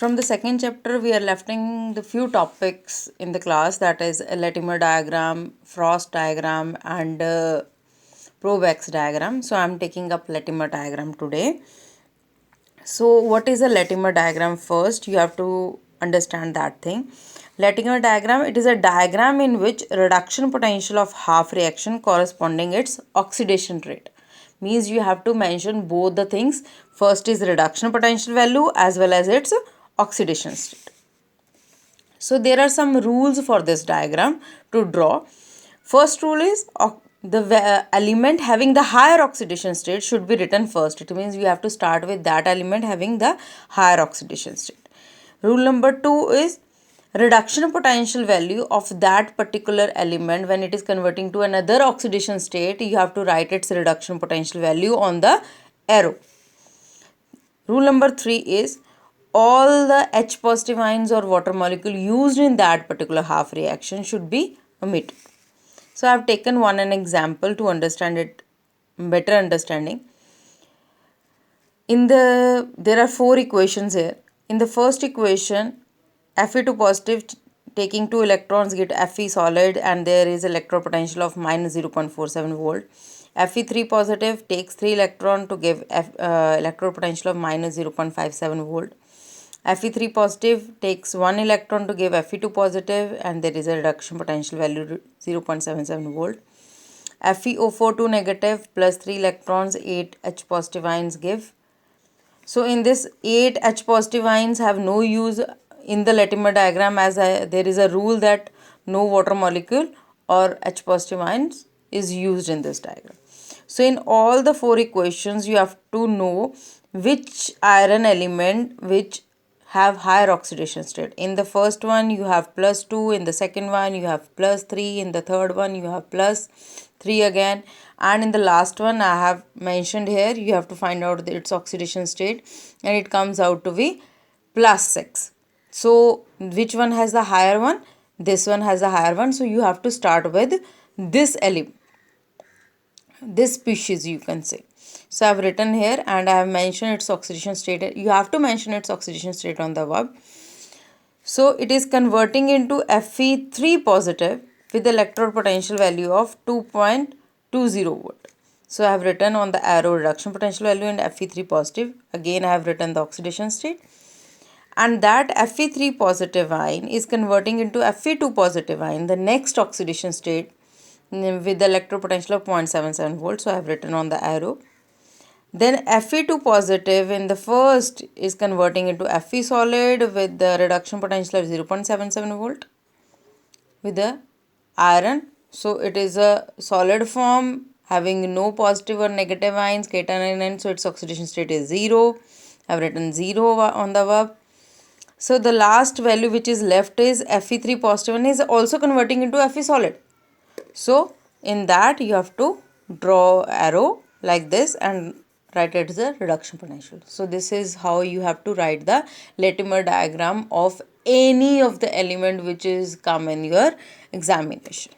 From the second chapter, we are lefting the few topics in the class, that is a Latimer diagram, Frost diagram, and Probex diagram. So I am taking up Latimer diagram today. So what is a Latimer diagram? First, you have to understand that thing. Latimer diagram, it is a diagram in which reduction potential of half reaction corresponding its oxidation rate. Means you have to mention both the things. First is reduction potential value as well as its oxidation state. So there are some rules for this diagram to draw. First rule is the element having the higher oxidation state should be written first. It means you have to start with that element having the higher oxidation state. Rule number 2 is reduction potential value of that particular element when it is converting to another oxidation state. You have to write its reduction potential value on the arrow. Rule number 3 is all the H positive ions or water molecule used in that particular half reaction should be omitted. So I have taken an example to understand it better understanding. There are 4 equations here. In the first equation, Fe2 positive taking 2 electrons get Fe solid and there is electrode potential of minus 0.47 volt. Fe3 positive takes 3 electron to give electrode potential of minus 0.57 volt. Fe3 positive takes 1 electron to give Fe2 positive and there is a reduction potential value 0.77 volt. FeO4 negative plus 3 electrons, 8 H positive ions give. So in this 8 H positive ions have no use in the Latimer diagram, as there is a rule that no water molecule or H positive ions is used in this diagram. So in all the 4 equations you have to know which iron element which have higher oxidation state. In the first one you have plus 2, in the second one you have plus 3, in the third one you have plus 3 again, and in the last one I have mentioned here you have to find out its oxidation state and it comes out to be plus 6. So which one has the higher one? This one has the higher one. So you have to start with this element, this species you can say. So I have written here and I have mentioned its oxidation state. You have to mention its oxidation state on the verb. So it is converting into Fe3 positive with the electrode potential value of 2.20 volt. So I have written on the arrow reduction potential value and Fe3 positive. Again I have written the oxidation state. And that Fe3 positive ion is converting into Fe2 positive ion, the next oxidation state, with the electrode potential of 0.77 volt. So I have written on the arrow. Then Fe2 positive in the first is converting into Fe solid with the reduction potential of 0.77 volt with the iron. So it is a solid form having no positive or negative ions, cation, so its oxidation state is 0. I have written 0 on the verb. So the last value which is left is Fe3 positive and is also converting into Fe solid. So in that you have to draw arrow like this and write it as a reduction potential. So this is how you have to write the Latimer diagram of any of the element which is come in your examination.